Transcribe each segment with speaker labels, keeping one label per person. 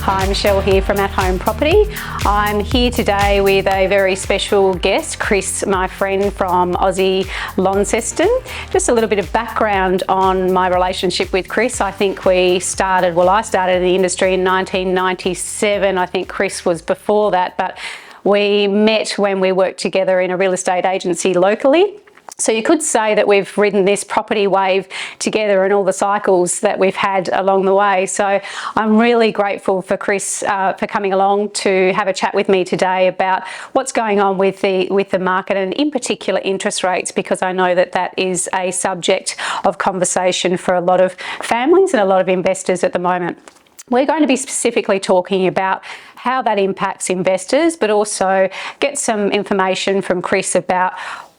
Speaker 1: Hi, Michelle here from At Home Property. I'm here today with a very special guest, Chris, my friend from Aussie Launceston. Just a little bit of background on my relationship with Chris. I think I started in the industry in 1997. I think Chris was before that, but we met when we worked together in a real estate agency locally. So you could say that we've ridden this property wave together and all the cycles that we've had along the way. So I'm really grateful for Chris for coming along to have a chat with me today about what's going on with the market, and in particular interest rates, because I know that is a subject of conversation for a lot of families and a lot of investors at the moment. We're going to be specifically talking about how that impacts investors, but also get some information from Chris about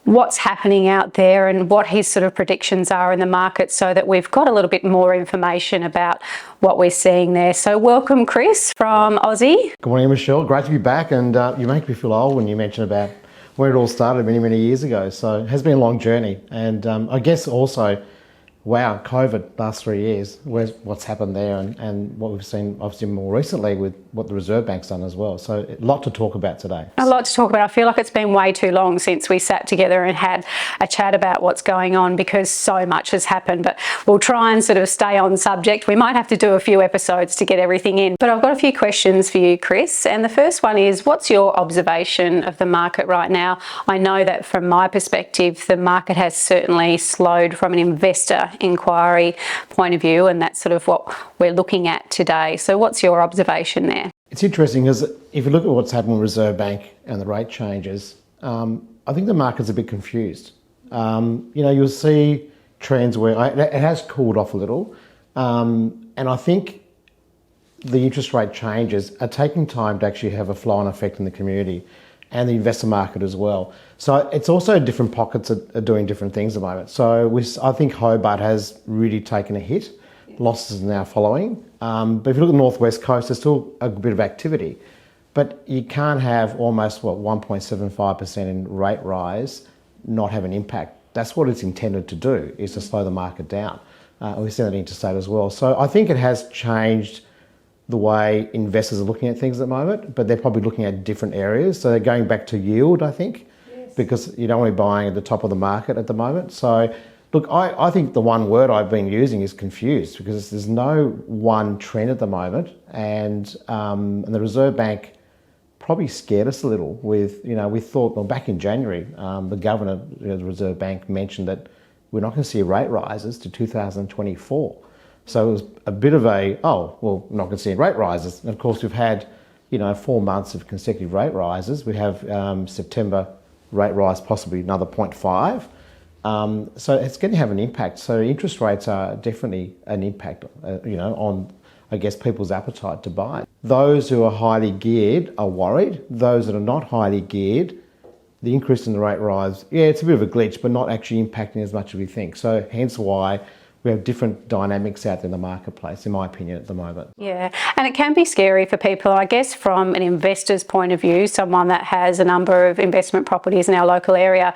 Speaker 1: what's happening out there and what his sort of predictions are in the market, so that we've got a little bit more information about what we're seeing there. So welcome, Chris, from Aussie.
Speaker 2: Good morning, Michelle. Great to be back, and you make me feel old when you mention about where it all started many, many years ago. So it has been a long journey, and I guess also, wow, COVID last 3 years, what's happened there, and what we've seen obviously more recently with what the Reserve Bank's done as well. So a lot to talk about today.
Speaker 1: A lot to talk about. I feel like it's been way too long since we sat together and had a chat about what's going on, because so much has happened, but we'll try and sort of stay on subject. We might have to do a few episodes to get everything in, but I've got a few questions for you, Chris. And the first one is, what's your observation of the market right now? I know that from my perspective, the market has certainly slowed from an investor inquiry point of view, and that's sort of what we're looking at today. So what's your observation there?
Speaker 2: It's interesting because if you look at what's happened with Reserve Bank and the rate changes, I think the market's a bit confused. You'll see trends where it has cooled off a little, and I think the interest rate changes are taking time to actually have a flow-on effect in the community and the investor market as well. So it's also different pockets are doing different things at the moment. So I think Hobart has really taken a hit. Losses are now following. But if you look at the Northwest Coast, there's still a bit of activity. But you can't have almost, 1.75% in rate rise not have an impact. That's what it's intended to do, is to slow the market down. We've seen that interstate as well. So I think it has changed the way investors are looking at things at the moment, but they're probably looking at different areas. So they're going back to yield, I think, because you don't want to be buying at the top of the market at the moment. So look, I think the one word I've been using is confused, because there's no one trend at the moment, and the Reserve Bank probably scared us a little with, we thought, back in January, the governor of the Reserve Bank mentioned that we're not going to see rate rises to 2024. So it was a bit of we're not going to see rate rises. And of course, we've had, 4 months of consecutive rate rises. We have September rate rise, possibly another 0.5. So it's going to have an impact. So interest rates are definitely an impact, on, I guess, people's appetite to buy. Those who are highly geared are worried. Those that are not highly geared, the increase in the rate rise, it's a bit of a glitch, but not actually impacting as much as we think. So hence why we have different dynamics out there in the marketplace, in my opinion, at the moment.
Speaker 1: Yeah, and it can be scary for people, I guess, from an investor's point of view, someone that has a number of investment properties in our local area.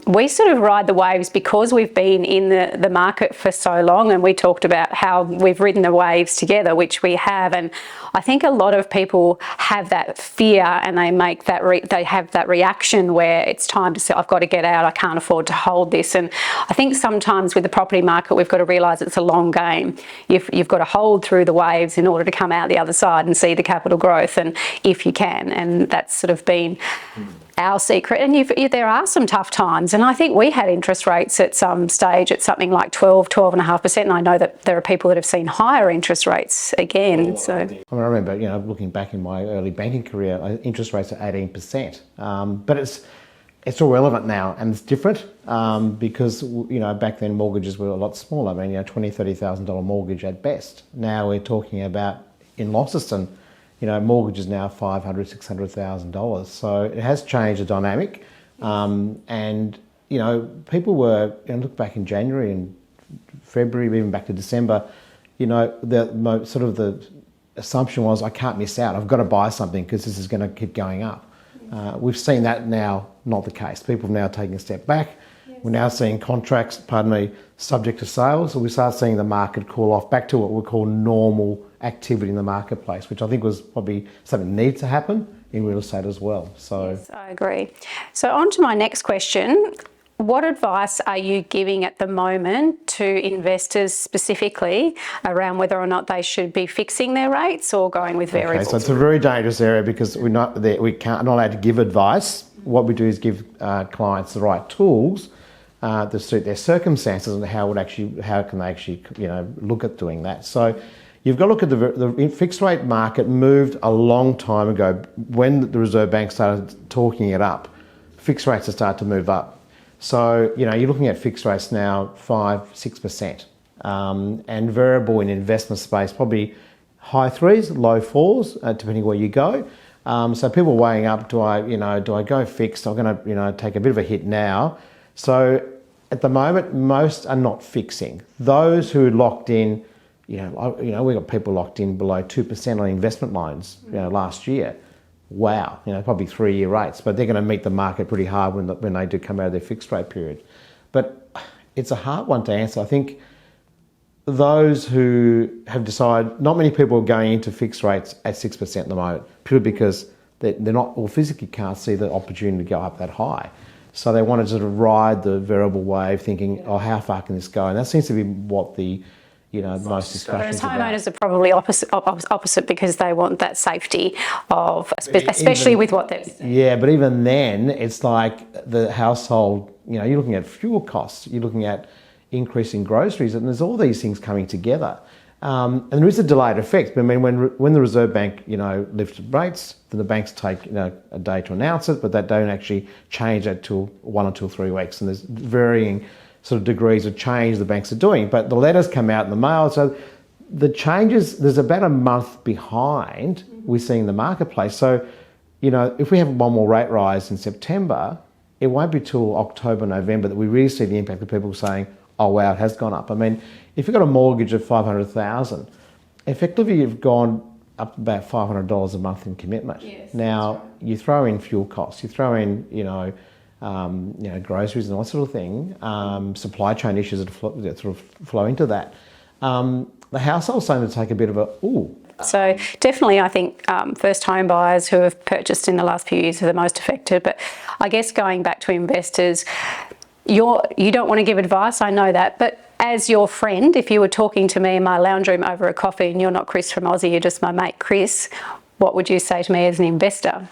Speaker 1: We sort of ride the waves because we've been in the market for so long, and we talked about how we've ridden the waves together, which we have. And I think a lot of people have that fear, and they make they have that reaction where it's time to say, I've got to get out, I can't afford to hold this. And I think sometimes with the property market, we've got to realise it's a long game. You've got to hold through the waves in order to come out the other side and see the capital growth, and if you can. And that's sort of been our secret. And there are some tough times, and I think we had interest rates at some stage at something like 12.5%, and I know that there are people that have seen higher interest rates again. I
Speaker 2: remember, looking back in my early banking career, interest rates are 18%, but it's all relevant now, and it's different because back then mortgages were a lot smaller. I mean, $20,000, $30,000 mortgage at best. Now we're talking about, in Launceston, mortgages now $500,000, $600,000. So it has changed the dynamic, and people were. Look back in January and February, even back to December. The assumption was, I can't miss out. I've got to buy something because this is going to keep going up. We've seen that now not the case. People have now taken a step back. We're now seeing contracts, subject to sales. So we start seeing the market cool off back to what we call normal activity in the marketplace, which I think was probably something that needs to happen in real estate as well. So
Speaker 1: yes, I agree. So on to my next question. What advice are you giving at the moment to investors specifically around whether or not they should be fixing their rates or going with variables?
Speaker 2: Okay, so it's a very dangerous area because we're not allowed to give advice. What we do is give clients the right tools to suit their circumstances and how can they actually look at doing that. So you've got to look at the fixed rate market moved a long time ago when the Reserve Bank started talking it up. Fixed rates have started to move up. So, you're looking at fixed rates now 5-6%, and variable in investment space probably high 3s, low 4s, depending where you go. So people weighing up, do I go fixed? I'm going to take a bit of a hit now. So at the moment, most are not fixing. Those who locked in, we got people locked in below 2% on investment loans, last year. Wow, probably 3-year rates, but they're going to meet the market pretty hard when they do come out of their fixed rate period. But it's a hard one to answer. I think those who have decided, not many people are going into fixed rates at 6% at the moment, purely because they're not, or physically can't see the opportunity to go up that high. So they want to sort of ride the variable wave thinking, how far can this go? And that seems to be what the most discussions about.
Speaker 1: Homeowners are probably opposite because they want that safety of, especially with what they're seeing.
Speaker 2: Yeah, but even then, it's like the household, you're looking at fuel costs, you're looking at increasing groceries, and there's all these things coming together. And there is a delayed effect. I mean, when the Reserve Bank, lifted rates, then the banks take, a day to announce it, but they don't actually change that till 1 or 2 or 3 weeks. And there's varying sort of degrees of change the banks are doing, but the letters come out in the mail. So the changes, there's about a month behind we're seeing the marketplace. So, if we have one more rate rise in September, it won't be till October, November that we really see the impact of people saying, oh wow, it has gone up. I mean, if you've got a mortgage of $500,000, effectively you've gone up about $500 a month in commitment.
Speaker 1: Yes,
Speaker 2: now,
Speaker 1: right.
Speaker 2: You throw in fuel costs, you throw in, groceries and all that sort of thing, supply chain issues that sort of flow into that. The household's starting to take a bit of a, ooh.
Speaker 1: So definitely I think first home buyers who have purchased in the last few years are the most affected. But I guess going back to investors, you don't want to give advice, I know that, but as your friend, if you were talking to me in my lounge room over a coffee and you're not Chris from Aussie, you're just my mate Chris, what would you say to me as an investor?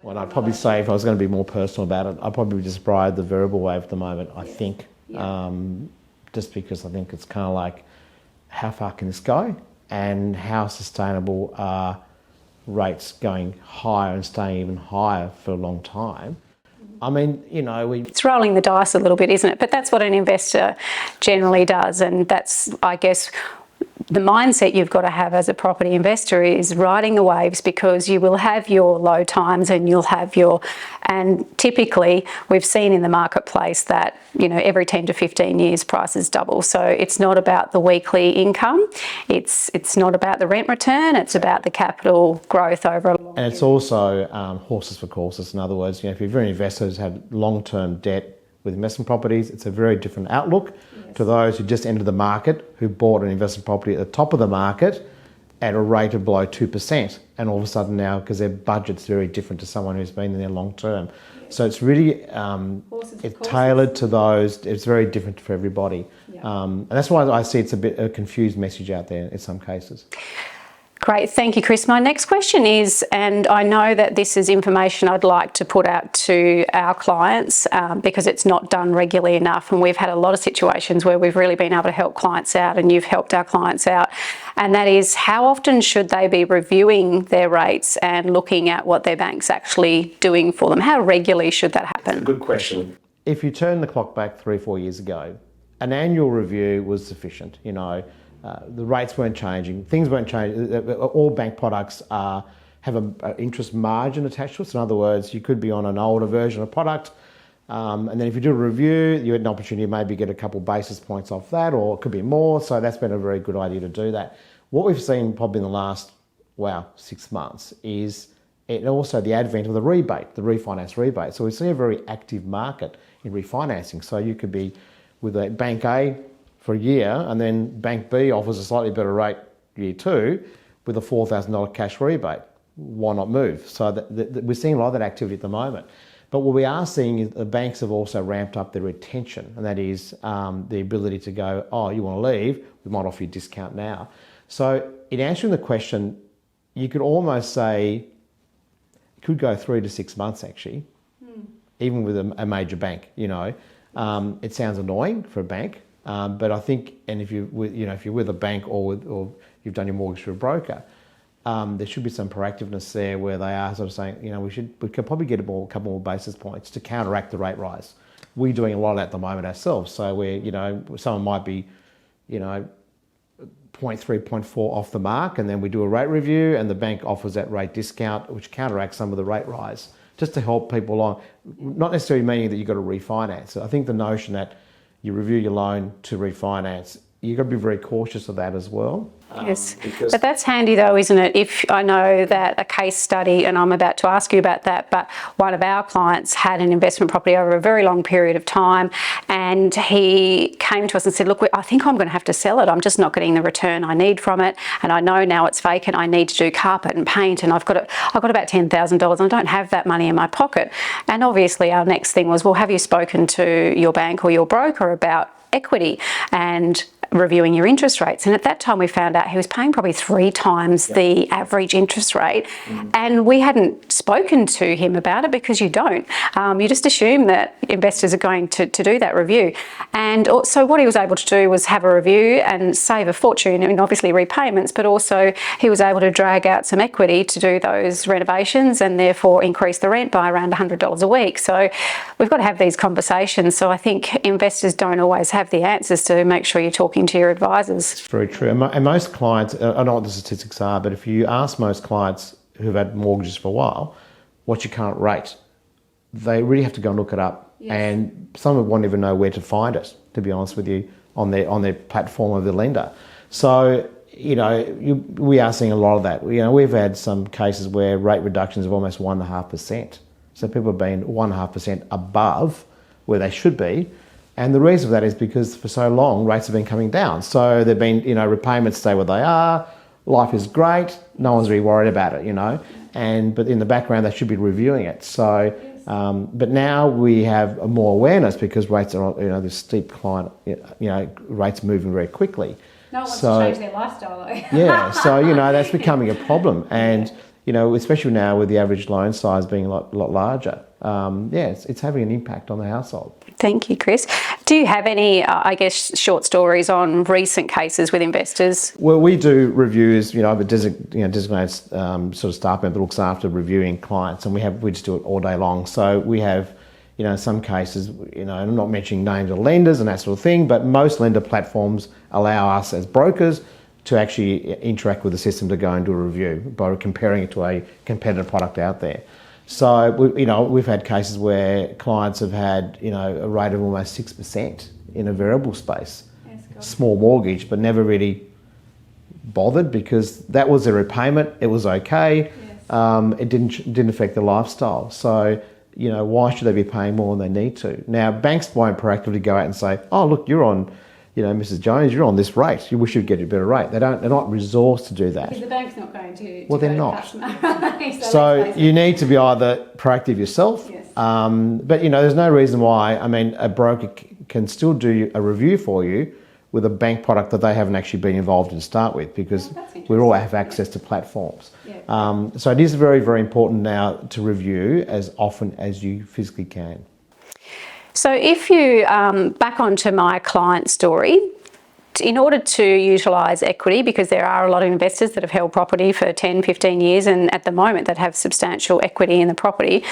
Speaker 2: Well, I'd probably say if I was going to be more personal about it, I'd probably just ride the variable wave at the moment, I think. Yeah. Just because I think it's kind of like, how far can this go? And how sustainable are rates going higher and staying even higher for a long time? I mean, it's
Speaker 1: rolling the dice a little bit, isn't it? But that's what an investor generally does. And that's, I guess, the mindset you've got to have as a property investor is riding the waves, because you will have your low times and and typically we've seen in the marketplace that, every 10 to 15 years prices double. So it's not about the weekly income. It's not about the rent return. It's about the capital growth over a long period.
Speaker 2: And it's also horses for courses. In other words, if you're an investor who's had long-term debt with investment properties, it's a very different outlook to those who just entered the market, who bought an investment property at the top of the market at a rate of below 2%. And all of a sudden now, because their budget's very different to someone who's been in there long term. So it's really it's tailored to those. It's very different for everybody. And that's why I see it's a bit a confused message out there in some cases.
Speaker 1: Great, thank you, Chris. My next question is, and I know that this is information I'd like to put out to our clients because it's not done regularly enough, and we've had a lot of situations where we've really been able to help clients out, and you've helped our clients out, and that is, how often should they be reviewing their rates and looking at what their bank's actually doing for them? How regularly should that happen?
Speaker 2: That's a good question. If you turn the clock back 3 or 4 years ago, an annual review was sufficient, the rates weren't changing, things weren't changing. All bank products have an interest margin attached to it. So in other words, you could be on an older version of product, and then if you do a review, you had an opportunity to maybe get a couple basis points off that, or it could be more. So that's been a very good idea to do that. What we've seen probably in the last, 6 months is also the advent of the rebate, the refinance rebate. So we see a very active market in refinancing. So you could be with a bank A for a year, and then bank B offers a slightly better rate year 2 with a $4,000 cash rebate. Why not move? So we're seeing a lot of that activity at the moment. But what we are seeing is the banks have also ramped up their retention, and that is the ability to go, oh, you want to leave? We might offer you a discount now. So in answering the question, you could almost say it could go 3 to 6 months actually, even with a major bank. It sounds annoying for a bank, but I think, and if you're with a bank or you've done your mortgage through a broker, there should be some proactiveness there where they are sort of saying, we could probably get a couple more basis points to counteract the rate rise. We're doing a lot of that at the moment ourselves. So someone might be, 0.3, 0.4 off the mark, and then we do a rate review and the bank offers that rate discount, which counteracts some of the rate rise, just to help people along. Not necessarily meaning that you've got to refinance. So I think the notion that you review your loan to refinance, you've got to be very cautious of that as well.
Speaker 1: Yes, but that's handy though, isn't it? If I know that a case study, and I'm about to ask you about that, but one of our clients had an investment property over a very long period of time, and he came to us and said, look, I think I'm going to have to sell it. I'm just not getting the return I need from it, and I know now it's vacant. I need to do carpet and paint, and I've got about $10,000 and I don't have that money in my pocket. And obviously our next thing was, well, have you spoken to your bank or your broker about equity and reviewing your interest rates? And at that time we found out he was paying probably 3 times the average interest rate, and we hadn't spoken to him about it because you don't. You just assume that investors are going to do that review. And so what he was able to do was have a review and save a fortune in obviously repayments, but also he was able to drag out some equity to do those renovations and therefore increase the rent by around $100 a week. So we've got to have these conversations. So I think investors don't always have the answers, to make sure you're talking to your advisors.
Speaker 2: It's very true. And most clients, I don't know what the statistics are, but if you ask most clients who've had mortgages for a while, what's your current rate? They really have to go and look it up. Yes. And some won't even know where to find it, to be honest with you, on their platform of the lender. So, we are seeing a lot of that. We've had some cases where rate reductions of almost 1.5%. So people have been 1.5% above where they should be. And the reason for that is because for so long, rates have been coming down. So they've been, repayments stay where they are, life is great, no one's really worried about it, but in the background, they should be reviewing it. So, but now we have more awareness because rates are, this steep climb, rates moving very quickly.
Speaker 1: No one wants to change their lifestyle though.
Speaker 2: Yeah, so, that's becoming a problem. And, especially now with the average loan size being a lot larger, it's having an impact on the household.
Speaker 1: Thank you, Chris. Do you have any, short stories on recent cases with investors?
Speaker 2: Well, we do reviews. I have a designated sort of staff member that looks after reviewing clients, and we just do it all day long. So we have, some cases, I'm not mentioning names of lenders and that sort of thing, but most lender platforms allow us as brokers to actually interact with the system to go and do a review by comparing it to a competitive product out there. So, we've had cases where clients have had, a rate of almost 6% in a variable space. Yes, small mortgage, but never really bothered because that was their repayment. It was okay. Yes. It didn't affect their lifestyle. So, why should they be paying more than they need to? Now, banks won't proactively go out and say, oh, look, you're on, Mrs. Jones, you're on this rate. We should get a better rate. They're not resourced to do that.
Speaker 1: Because the bank's not going to
Speaker 2: well, they're not. So you need to be either proactive yourself, yes. But there's no reason why. A broker can still do a review for you with a bank product that they haven't actually been involved in to start with, because we all have access to platforms. Yeah. So it is very, very important now to review as often as you physically can.
Speaker 1: So if you, back onto my client story, in order to utilise equity, because there are a lot of investors that have held property for 10, 15 years and at the moment that have substantial equity in the property,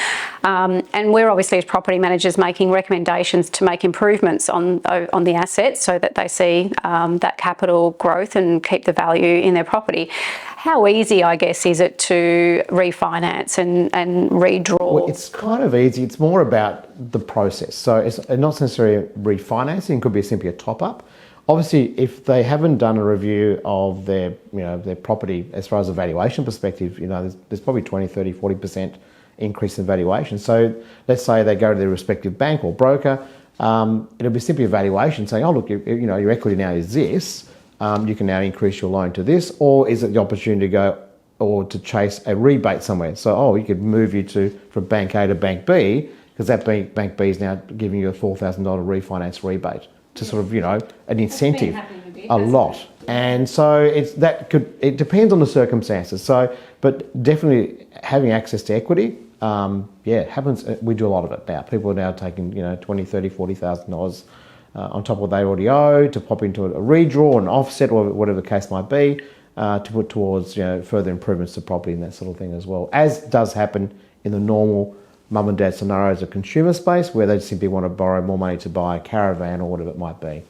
Speaker 1: and we're obviously as property managers making recommendations to make improvements on the assets so that they see that capital growth and keep the value in their property. How easy, is it to refinance and redraw?
Speaker 2: Well, it's kind of easy. It's more about the process. So it's not necessarily refinancing. It could be simply a top-up. Obviously, if they haven't done a review of their property as far as a valuation perspective, there's probably 20, 30, 40% increase in valuation. So let's say they go to their respective bank or broker, it'll be simply a valuation saying, oh look, your equity now is this, you can now increase your loan to this, or is it the opportunity to go or to chase a rebate somewhere? So, we could move you from bank A to bank B, because that bank B is now giving you a $4,000 refinance rebate to sort of, an incentive, a lot. And so it depends on the circumstances. So, but definitely having access to equity, happens. We do a lot of it now. People are now taking, $20,000, $30,000, $40,000 on top of what they already owe to pop into a redraw, an offset, or whatever the case might be, to put towards, further improvements to property and that sort of thing as well, as does happen in the normal mum and dad scenarios of consumer space, where they simply want to borrow more money to buy a caravan or whatever it might be.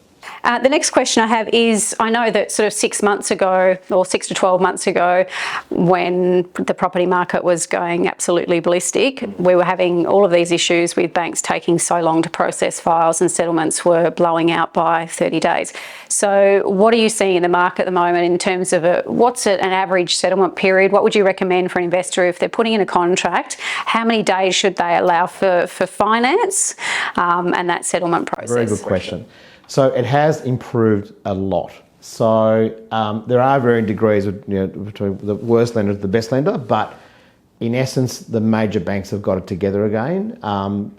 Speaker 1: The next question I have is, I know that sort of 6 months ago, or 6 to 12 months ago, when the property market was going absolutely ballistic, we were having all of these issues with banks taking so long to process files, and settlements were blowing out by 30 days. So what are you seeing in the market at the moment in terms of what's an average settlement period? What would you recommend for an investor if they're putting in a contract? How many days should they allow for finance and that settlement process?
Speaker 2: Very good question. So it has improved a lot. So there are varying degrees of, between the worst lender to the best lender, but in essence, the major banks have got it together again.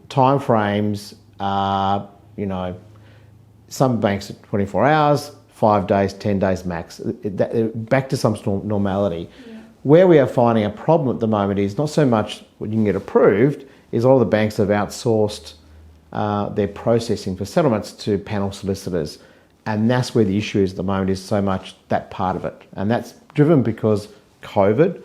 Speaker 2: Time frames are, some banks at 24 hours, 5 days, 10 days max, back to some normality. Yeah. Where we are finding a problem at the moment is not so much what you can get approved, is all the banks have outsourced their processing for settlements to panel solicitors. And that's where the issue is at the moment, is so much that part of it. And that's driven because COVID,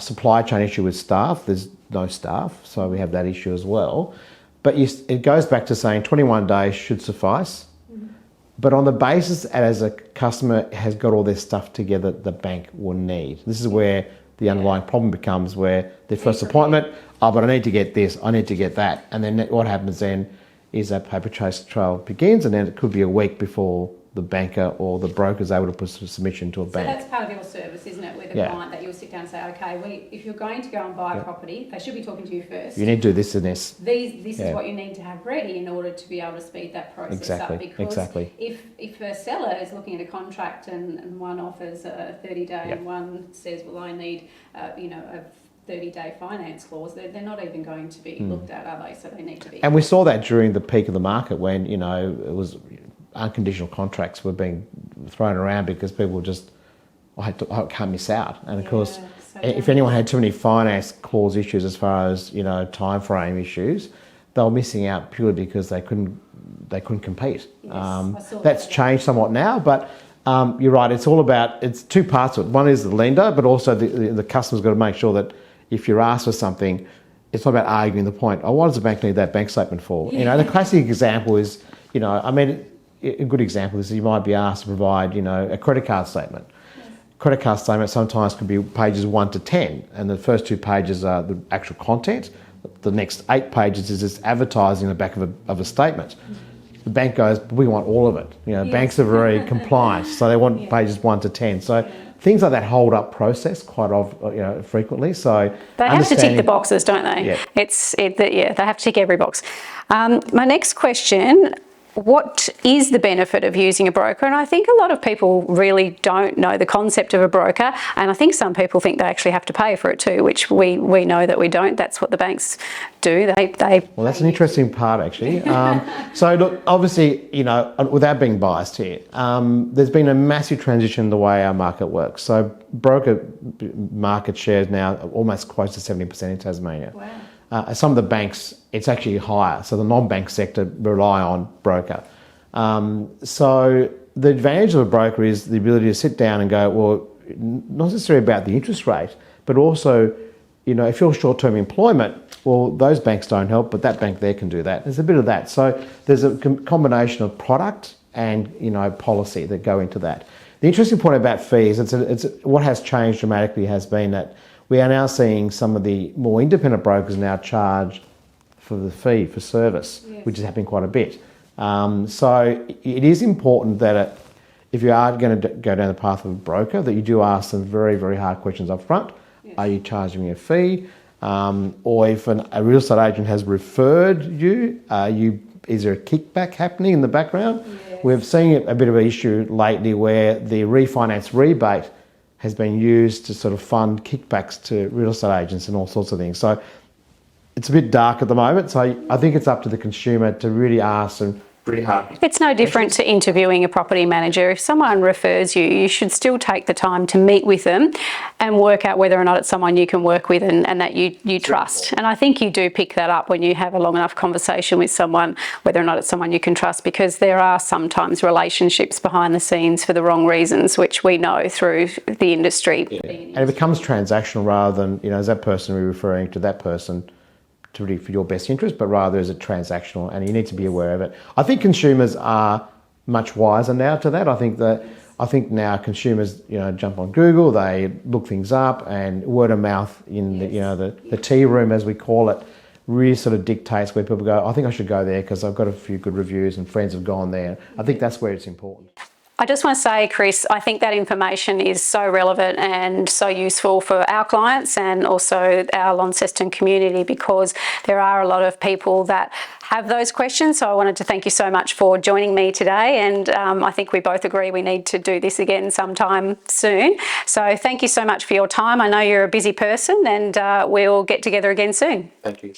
Speaker 2: supply chain issue with staff, there's no staff, so we have that issue as well. But it goes back to saying 21 days should suffice. Mm-hmm. But on the basis as a customer has got all their stuff together, the bank will need. This is where the underlying problem becomes, where their first appointment, but I need to get this, I need to get that. And then what happens then is that paper chase trail begins, and then it could be a week before the banker or the broker is able to put a submission to a bank.
Speaker 1: So that's part of your service, isn't it, with a client, that you'll sit down and say, okay, if you're going to go and buy a property, they should be talking to you first.
Speaker 2: You need to do this and this.
Speaker 1: This is what you need to have ready in order to be able to speed that process up. Because if a seller is looking at a contract and one offers a 30-day and one says, well, I need a 30-day finance clause, they're not even going to be looked at, are they? So they need to be.
Speaker 2: And we saw that during the peak of the market when, it was unconditional contracts were being thrown around because people just, I can't miss out. And of course, if anyone had too many finance clause issues as far as, time frame issues, they were missing out purely because they couldn't compete. Yes, that's changed somewhat now, but you're right, it's two parts of it. One is the lender, but also the customer's got to make sure that if you're asked for something, it's not about arguing the point. Oh, what does the bank need that bank statement for? Yeah. The classic example is, a good example is you might be asked to provide, a credit card statement. Yes. Credit card statement sometimes can be pages 1 to 10, and the first 2 pages are the actual content. The next 8 pages is just advertising in the back of a statement. The bank goes, we want all of it. Banks are very compliant, so they want pages 1 to 10. So things like that hold up process quite often, frequently. So
Speaker 1: they have to tick the boxes, don't they? Yeah. They have to tick every box. My next question: what is the benefit of using a broker? And I think a lot of people really don't know the concept of a broker, and I think some people think they actually have to pay for it too, which we know that we don't. That's what the banks do.
Speaker 2: Well, that's an interesting part, actually. So look, obviously, without being biased here, there's been a massive transition in the way our market works. So broker market share is now almost close to 70% in Tasmania. Wow. Some of the banks, it's actually higher. So the non-bank sector rely on broker. So the advantage of a broker is the ability to sit down and go, well, not necessarily about the interest rate, but also, if you're short-term employment, well, those banks don't help, but that bank there can do that. There's a bit of that. So there's a combination of product and, policy that go into that. The interesting point about fees, it's what has changed dramatically has been that we are now seeing some of the more independent brokers now charge for the fee for service, which is happening quite a bit. So it is important that if you are going to go down the path of a broker, that you do ask some very, very hard questions up front. Yes. Are you charging me a fee? or if a real estate agent has referred you, is there a kickback happening in the background? Yes. We've seen a bit of an issue lately where the refinance rebate has been used to sort of fund kickbacks to real estate agents and all sorts of things. So it's a bit dark at the moment. So I think it's up to the consumer to really ask and pretty hard.
Speaker 1: It's no different to interviewing a property manager. If someone refers you, you should still take the time to meet with them and work out whether or not it's someone you can work with and that you trust. And I think you do pick that up when you have a long enough conversation with someone, whether or not it's someone you can trust, because there are sometimes relationships behind the scenes for the wrong reasons, which we know through the industry.
Speaker 2: Yeah. And it becomes transactional rather than, is that person referring to that person to really for your best interest, but rather as a transactional, and you need to be aware of it. I think consumers are much wiser now to that. I think now consumers, jump on Google, they look things up, and word of mouth in the tea room, as we call it, really sort of dictates where people go, I think I should go there because I've got a few good reviews and friends have gone there. I think that's where it's important.
Speaker 1: I just want to say, Chris, I think that information is so relevant and so useful for our clients and also our Launceston community, because there are a lot of people that have those questions. So I wanted to thank you so much for joining me today. And I think we both agree we need to do this again sometime soon. So thank you so much for your time. I know you're a busy person, and we'll get together again soon.
Speaker 2: Thank you.